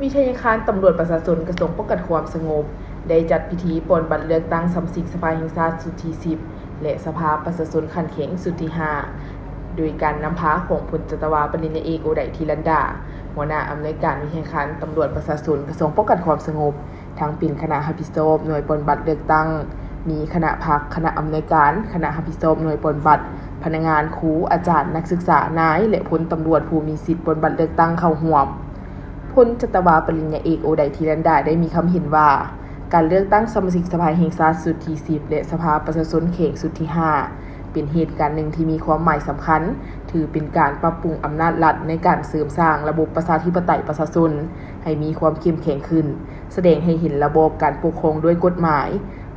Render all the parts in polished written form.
วิทยาคารตำรวจประชาชนกระทรวงป้องกันความสงบได้จัดพิธีปลดบัตรเลือกตั้งสมาชิกสภาแห่งชาติสุดที่10และสภาประชาชนขันแข็งสุดที่5โดยการนำพาของพลจัตวาปริญญาเอกโอไดทิรันดาหัวหน้าอำนวยการวิทยาคารตำรวจประชาชนกระทรวงป้องกันความสงบทั้งเป็นคณะรับผิดชอบหน่วยปลดบัตรเลือกตั้งมีคณะพักคณะอำนวยการคณะรับผิดชอบหน่วยปลดบัตรพนักงานครูอาจารย์นักศึกษานายและพลตำรวจผู้มีสิทธิ์ปลดบัตรเลือกตั้งเข้าร่วมพลจัตวาปริญญาเอกโอไดทิรันดาได้มีคำเห็นว่าการเลือกตั้งสมาชิกสภาแห่งชาติสุดที่10และสภาประชาชนเขตสุดที่5เป็นเหตุการณ์หนึ่งที่มีความหมายสำคัญถือเป็นการปรับปรุงอำนาจรัฐในการเสริมสร้างระบบประชาธิปไตยประชาชนให้มีความเข้มแข็งขึ้นแสดงให้เห็นระบบการปกครองด้วยกฎหมาย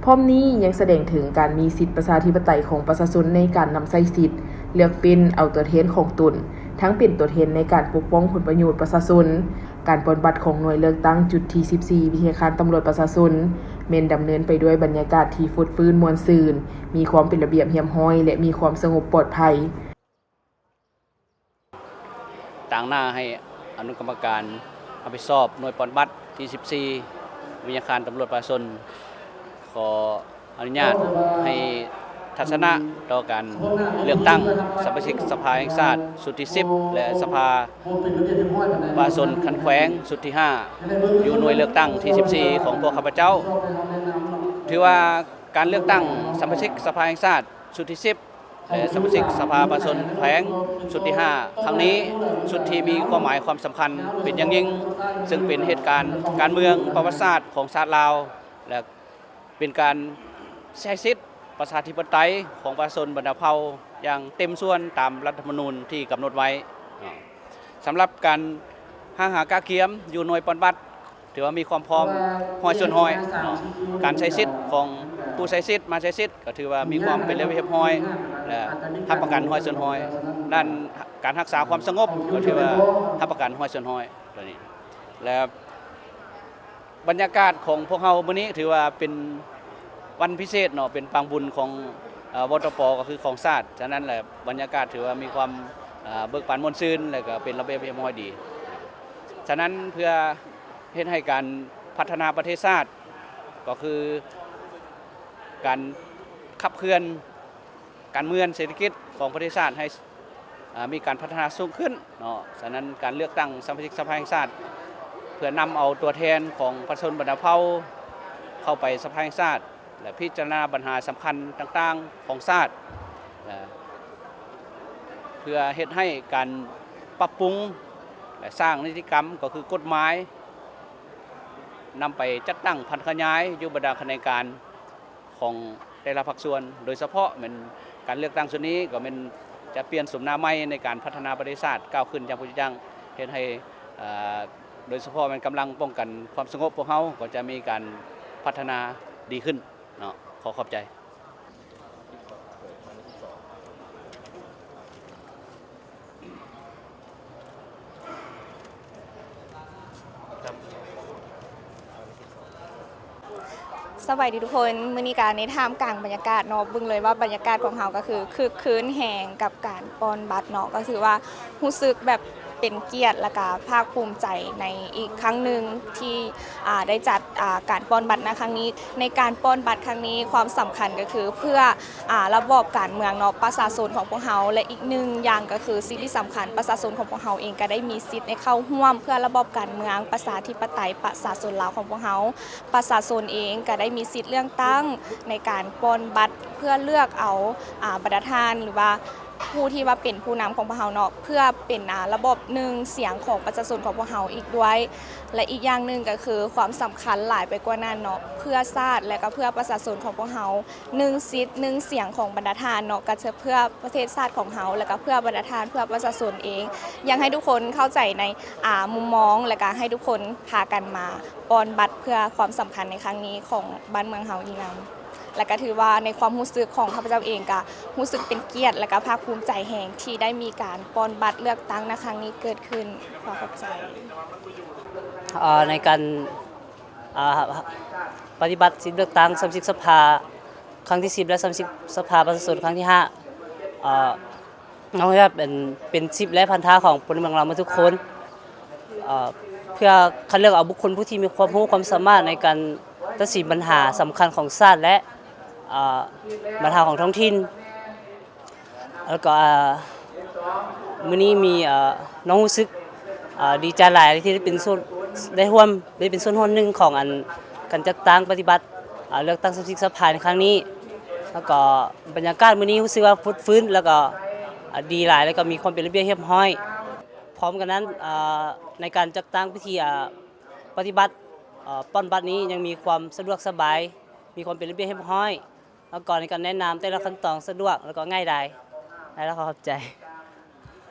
พร้อมนี้ยังแสดงถึงการมีสิทธิประชาธิปไตยของประชาชนในการนำใช้สิทธิ์เลือกเป็นเอาตัวแทนของตนทั้งเป็นตัวแทนในการปกป้องผลประโยชน์ประชาชนการปฏิบัติของหน่วยเลือกตั้งจุดที่14วิทยาคารตำรวจประชาชนเมนดำเนินไปด้วยบรรยากาศที่ฟุดฟื้นมวลซืนมีความเป็นระเบียบเรียบร้อยและมีความสงบปลอดภัยต่างหน้าให้อนุกรรมการรับผิดชอบหน่วยปฏิบัติที่14วิทยาคารตำรวจประชาชนขออนุญาตให้ทัศนะต่อการเลือกตั้งสมาชิกสภาแห่งชาติสุดที่10และสภาประชาชนขันแขวงสุดที่5อยู่หน่วยเลือกตั้งที่14ของพวกข้าพเจ้าถือว่าการเลือกตั้งสมาชิกสภาแห่งชาติสุดที่10และสมาชิกสภาประชาชนแขวงสุดที่5ครั้งนี้สุดที่มีความหมายความสำคัญเป็นอย่างยิ่งซึ่งเป็นเหตุการณ์การเมืองประวัติศาสตร์ของชาติลาวและเป็นการใช้สิทธิประชาธิปไตยของประชาชนบรรดาเผ่าอย่างเต็มส่วนตามรัฐธรรมนูญที่กำหนดไว้สำหรับการหากาเกียมอยู่หน่วยปฏิบัติถือว่ามีความพร้อมห้อยส่วนห้อยการใช้สิทธิ์ของผู้ใช้สิทธิ์มาใช้สิทธิ์ก็ถือว่ามีความเป็นระเบียบห้อยและรับประกันห้อยส่วนห้อยด้านการรักษาความสงบก็ถือว่ารับประกันห้อยส่วนห้อยตัวนี้และบรรยากาศของพวกเรามื้อนี้ถือว่าเป็นวันพิเศษเนาะเป็นปางบุญของวตป.ก็คือของชาติฉะนั้นแหละบรรยากาศถือว่ามีความเบิกบานม่วนซื่นและก็เป็นระเบียบเรียบร้อยดีฉะนั้นเพื่อเฮ็ดให้การพัฒนาประเทศชาติก็คือการขับเคลื่อนการเมืองเศรษฐกิจของประเทศชาติให้มีการพัฒนาสูงขึ้นเนาะฉะนั้นการเลือกตั้งสมาชิกสภาแห่งชาติเพื่อนำเอาตัวแทนของประชาชนบรรดาเผ่าเข้าไปสภาแห่งชาติและพิจารณาปัญหาสำคัญต่างๆของชาติเพื่อเฮ็ดให้การปรับปรุงและสร้างนิติกรรมก็คือกฎหมายนำไปจัดตั้งพันขยายอยู่บรรดาคณะกรรมการของแต่ละภาคส่วนโดยเฉพาะเป็นการเลือกตั้งส่วนนี้ก็เป็นจะเปลี่ยนสมนาใหม่ในการพัฒนาประเทศชาติก้าวขึ้นอย่างพุ่งยั่งเฮ็ดให้โดยเฉพาะมันกำลังป้องกันความสงบพวกเขาก็จะมีการพัฒนาดีขึ้นเนาะขอขอบใจสวัสดีทุกคนมื้อนี้การในท่ามกลางบรรยากาศเนาะเบิ่งเลยว่าบรรยากาศของเฮาก็คือคึกคืนแห่งกับการปอนบัตรเนาะก็คือว่ารู้สึกแบบเป็นเกียรติและก็ภาคภูมิใจในอีกครั้งหนึ่งที่ได้จัดการปอนบัตรในครั้งนี้ในการปอนบัตรครั้งนี้ความสำคัญก็คือเพื่อระบอบการเมืองเนาะประชาชนของพวกเฮาและอีกหนึ่งอย่างก็คือสิ่งที่สำคัญประชาชนของพวกเฮาเองก็ได้มีสิทธิ์ในเข้าร่วมเพื่อระบอบการเมืองประชาธิปไตยประชาชนลาวของพวกเฮาประชาชนเองก็ได้มีสิทธิ์เลือกตั้งในการปอนบัตรเพื่อเลือกเอาประธานหรือว่าผู้ที่ว่าเป็นผู้นำของพวกเฮาเนาะเพื่อเป็นระบบหนึ่งเสียงของประชาชนของพวกเฮาอีกด้วยและอีกอย่างหนึ่งก็คือความสำคัญหลายไปกว่านั้นเนาะเพื่อชาติและก็เพื่อประชาชนของพวกเฮา1สิทธิ์1เสียงของบรรดาทานเนาะก็จะเพื่อประเทศชาติของเฮาและก็เพื่อบรรดาทานเพื่อประชาชนเองอยากให้ทุกคนเข้าใจในมุมมองและก็ให้ทุกคนพากันมาปอนบัตรเพื่อความสำคัญในครั้งนี้ของบ้านเมืองเฮาอีกนำและก็ถือว่าในความรู้สึกของข้าพเจ้าเองก็รู้สึกเป็นเกียรติและก็ภาคภูมิใจแห่งที่ได้มีการปอนบัตรเลือกตั้งในครั้งนี้เกิดขึ้นขอขอบใจในการปฏิบัติสิทธิเลือกตั้งสมาชิกสภาครั้งที่10และสมาชิกสภาประชาชนครั้งที่5น้องจะเป็น10และพันธะของพลเมืองเรามาทุกคน เ พื่อคัดเลือกเอาบุคคลผู้ที่มีความรู้ความสามารถในการตัดสินปัญหาสำคัญของชาติและปัญหาของท้องถิ่นแล้วก็มื้อนี้มีน้องรู้สึกดีใจหลายที่ได้เป็นส่วนได้เป็นส่วนหนึ่งของการจัดตั้งปฏิบัติเลือกตั้งสมาชิกสภาในครั้งนี้แล้วก็บรรยากาศมื้อนี้รู้สึกว่าฟื้นแล้วก็ดีหลายแล้วก็มีความเป็นระเบียบเรียบร้อยพร้อมกันนั้นในการจัดตั้งพิธีปฏิบัติป้อนบัตรนี้ยังมีความสะดวกสบายมีความเป็นระเบียบเรียบร้อยแล้วก็ในการแนะนำแต่ละขั้นตอนสะดวกแล้วก็ง่ายดายแล้วขอขอบใจ